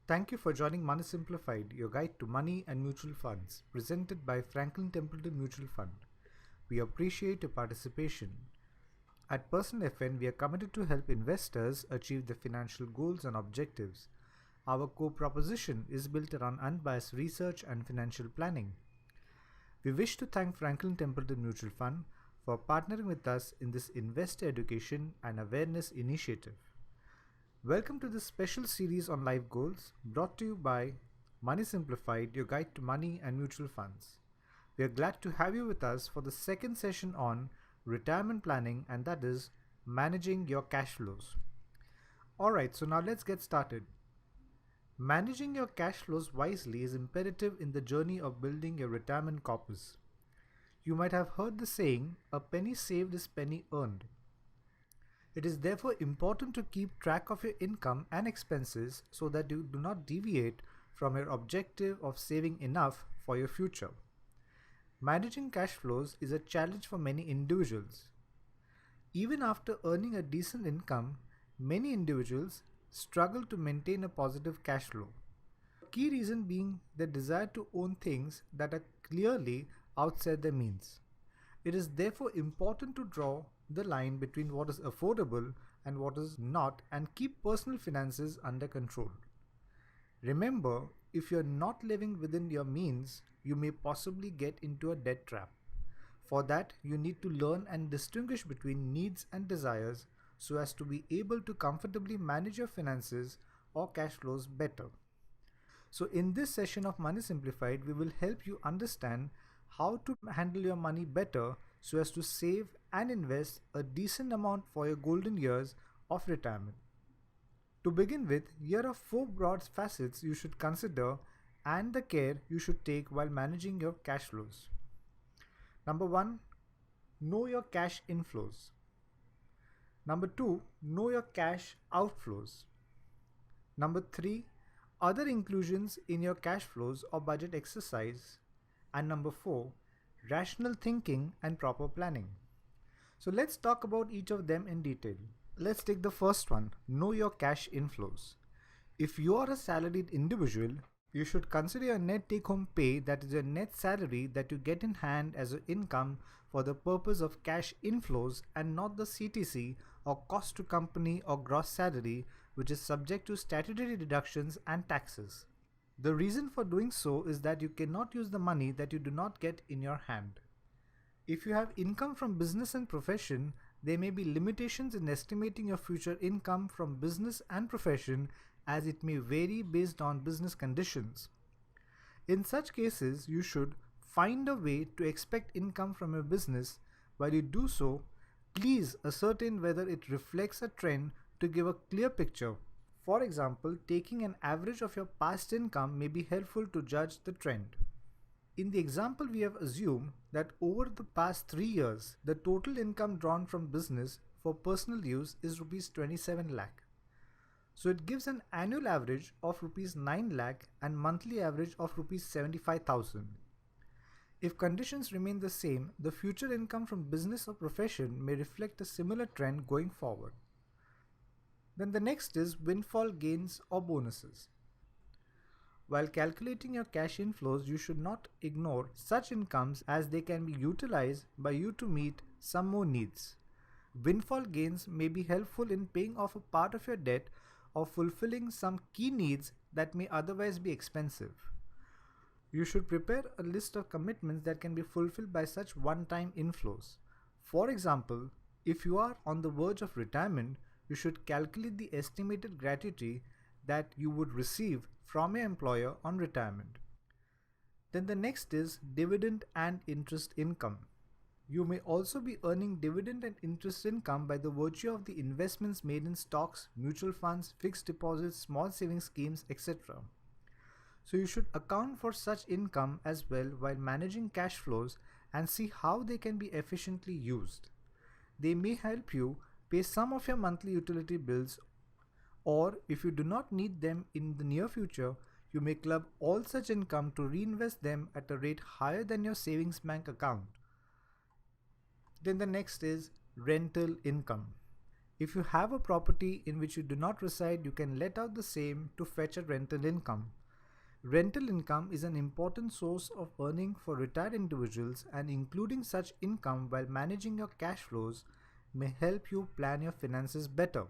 Thank you for joining Money Simplified, your guide to money and mutual funds, presented by Franklin Templeton Mutual Fund. We appreciate your participation. At PersonalFN, we are committed to help investors achieve their financial goals and objectives. Our core proposition is built around unbiased research and financial planning. We wish to thank Franklin Templeton Mutual Fund for partnering with us in this investor education and awareness initiative. Welcome to this special series on life goals brought to you by Money Simplified, your guide to money and mutual funds. We are glad to have you with us for the second session on retirement planning, and that is managing your cash flows. Alright, so now let's get started. Managing your cash flows wisely is imperative in the journey of building your retirement corpus. You might have heard the saying, a penny saved is penny earned. It is therefore important to keep track of your income and expenses so that you do not deviate from your objective of saving enough for your future. Managing cash flows is a challenge for many individuals. Even after earning a decent income, many individuals struggle to maintain a positive cash flow. The key reason being the desire to own things that are clearly outside their means. It is therefore important to draw the line between what is affordable and what is not and keep personal finances under control. Remember, if you are not living within your means, you may possibly get into a debt trap. For that, you need to learn and distinguish between needs and desires so as to be able to comfortably manage your finances or cash flows better. So in this session of Money Simplified, we will help you understand how to handle your money better so as to save and invest a decent amount for your golden years of retirement. To begin with, here are 4 broad facets you should consider and the care you should take while managing your cash flows. Number 1, know your cash inflows. Number 2, know your cash outflows. Number 3, other inclusions in your cash flows or budget exercise. And number 4, rational thinking and proper planning. So let's talk about each of them in detail. Let's take the first one, know your cash inflows. If you are a salaried individual, you should consider your net take-home pay, that is your net salary that you get in hand as your income for the purpose of cash inflows and not the CTC or cost to company or gross salary, which is subject to statutory deductions and taxes. The reason for doing so is that you cannot use the money that you do not get in your hand. If you have income from business and profession, there may be limitations in estimating your future income from business and profession, as it may vary based on business conditions. In such cases, you should find a way to expect income from your business. While you do so, please ascertain whether it reflects a trend to give a clear picture. For example, taking an average of your past income may be helpful to judge the trend. In the example, we have assumed that over the past 3 years, the total income drawn from business for personal use is Rs 27 lakh. So it gives an annual average of Rs 9 lakh and monthly average of Rs 75,000. If conditions remain the same, the future income from business or profession may reflect a similar trend going forward. Then the next is windfall gains or bonuses. While calculating your cash inflows, you should not ignore such incomes as they can be utilized by you to meet some more needs. Windfall gains may be helpful in paying off a part of your debt or fulfilling some key needs that may otherwise be expensive. You should prepare a list of commitments that can be fulfilled by such one-time inflows. For example, if you are on the verge of retirement, you should calculate the estimated gratuity that you would receive from your employer on retirement. Then the next is dividend and interest income. You may also be earning dividend and interest income by the virtue of the investments made in stocks, mutual funds, fixed deposits, small savings schemes, etc. So you should account for such income as well while managing cash flows and see how they can be efficiently used. They may help you pay some of your monthly utility bills, or if you do not need them in the near future, you may club all such income to reinvest them at a rate higher than your savings bank account. Then the next is rental income. If you have a property in which you do not reside, you can let out the same to fetch a rental income. Rental income is an important source of earning for retired individuals, and including such income while managing your cash flows may help you plan your finances better.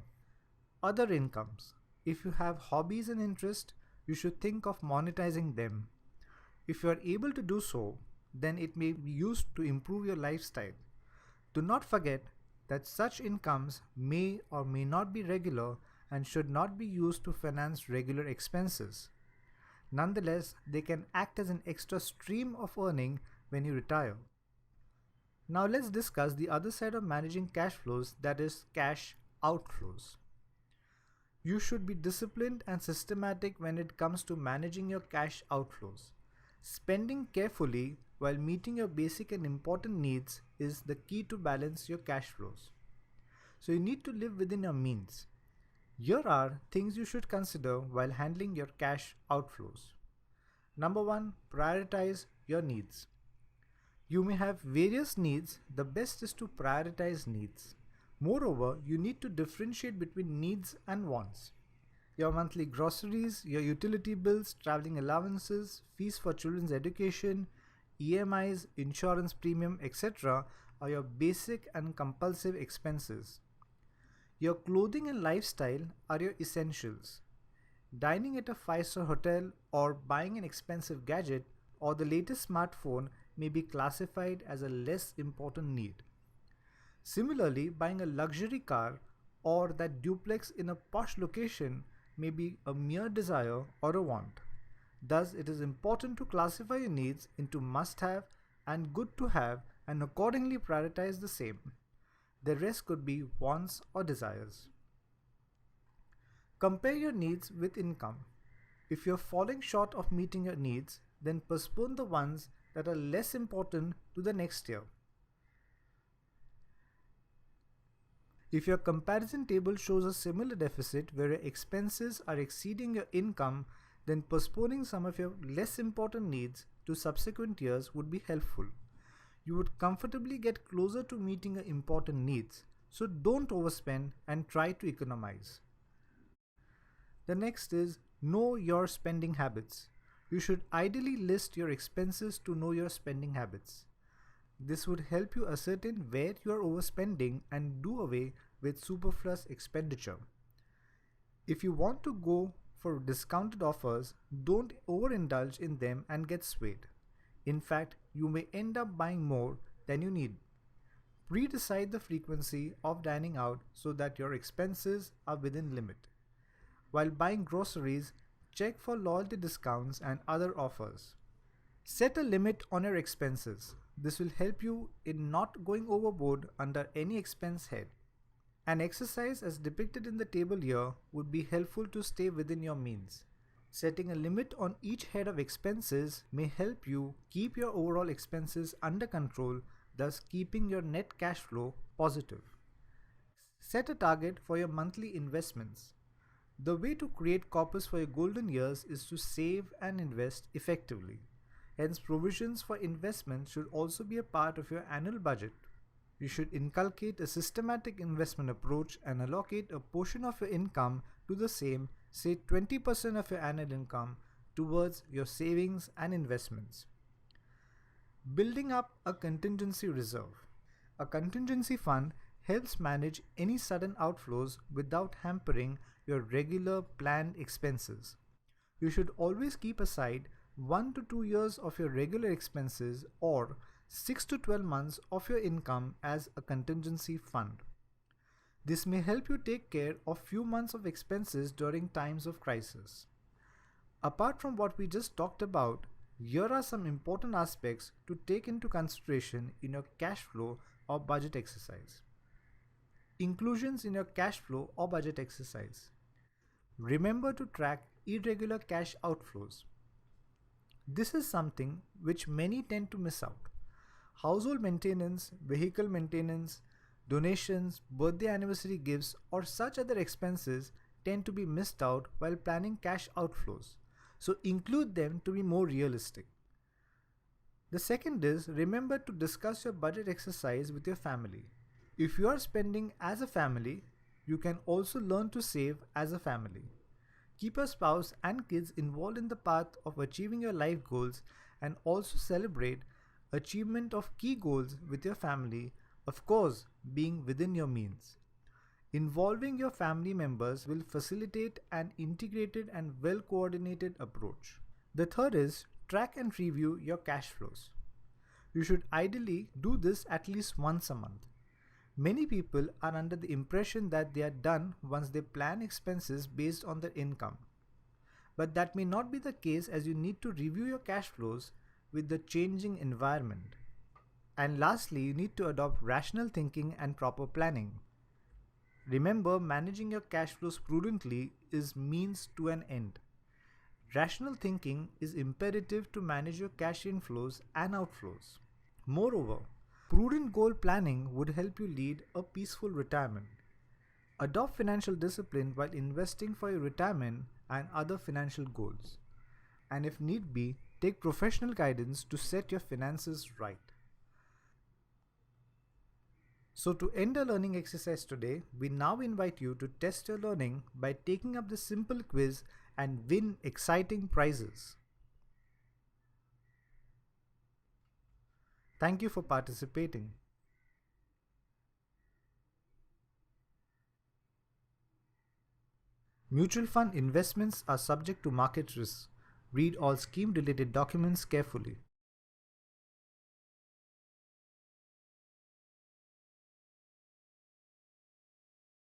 Other incomes. If you have hobbies and interests, you should think of monetizing them. If you are able to do so, then it may be used to improve your lifestyle. Do not forget that such incomes may or may not be regular and should not be used to finance regular expenses. Nonetheless, they can act as an extra stream of earning when you retire. Now let's discuss the other side of managing cash flows, that is cash outflows. You should be disciplined and systematic when it comes to managing your cash outflows. Spending carefully while meeting your basic and important needs is the key to balance your cash flows. So you need to live within your means. Here are things you should consider while handling your cash outflows. Number 1, prioritize your needs. You may have various needs. The best is to prioritize needs. Moreover, you need to differentiate between needs and wants. Your monthly groceries, your utility bills, traveling allowances, fees for children's education, EMIs, insurance premium, etc. are your basic and compulsive expenses. Your clothing and lifestyle are your essentials. Dining at a 5-star hotel or buying an expensive gadget or the latest smartphone may be classified as a less important need. Similarly, buying a luxury car or that duplex in a posh location may be a mere desire or a want. Thus, it is important to classify your needs into must-have and good to have and accordingly prioritize the same. The rest could be wants or desires. Compare your needs with income. If you're falling short of meeting your needs, then postpone the ones that are less important to the next year. If your comparison table shows a similar deficit where your expenses are exceeding your income, then postponing some of your less important needs to subsequent years would be helpful. You would comfortably get closer to meeting your important needs, so don't overspend and try to economize. The next is know your spending habits. You should ideally list your expenses to know your spending habits. This would help you ascertain where you are overspending and do away with superfluous expenditure. If you want to go for discounted offers, don't overindulge in them and get swayed. In fact, you may end up buying more than you need. Pre-decide the frequency of dining out so that your expenses are within limit. While buying groceries, check for loyalty discounts and other offers. Set a limit on your expenses. This will help you in not going overboard under any expense head. An exercise as depicted in the table here would be helpful to stay within your means. Setting a limit on each head of expenses may help you keep your overall expenses under control, thus keeping your net cash flow positive. Set a target for your monthly investments. The way to create corpus for your golden years is to save and invest effectively. Hence, provisions for investment should also be a part of your annual budget. You should inculcate a systematic investment approach and allocate a portion of your income to the same, say 20% of your annual income, towards your savings and investments. Building up a contingency reserve. A contingency fund helps manage any sudden outflows without hampering your regular planned expenses. You should always keep aside 1 to 2 years of your regular expenses or 6 to 12 months of your income as a contingency fund. This may help you take care of few months of expenses during times of crisis. Apart from what we just talked about, here are some important aspects to take into consideration in your cash flow or budget exercise. Inclusions in your cash flow or budget exercise. Remember to track irregular cash outflows. This is something which many tend to miss out. Household maintenance, vehicle maintenance, donations, birthday anniversary gifts, or such other expenses tend to be missed out while planning cash outflows. So include them to be more realistic. The second is remember to discuss your budget exercise with your family. If you are spending as a family, You can also learn to save as a family. Keep your spouse and kids involved in the path of achieving your life goals and also celebrate achievement of key goals with your family, of course, being within your means. Involving your family members will facilitate an integrated and well coordinated approach. The third is track and review your cash flows. You should ideally do this at least once a month. Many people are under the impression that they are done once they plan expenses based on their income. But that may not be the case, as you need to review your cash flows with the changing environment. And lastly, you need to adopt rational thinking and proper planning. Remember, managing your cash flows prudently is means to an end. Rational thinking is imperative to manage your cash inflows and outflows. Moreover, prudent goal planning would help you lead a peaceful retirement. Adopt financial discipline while investing for your retirement and other financial goals. And if need be, take professional guidance to set your finances right. So to end our learning exercise today, we now invite you to test your learning by taking up the simple quiz and win exciting prizes. Thank you for participating. Mutual fund investments are subject to market risks. Read all scheme-related documents carefully.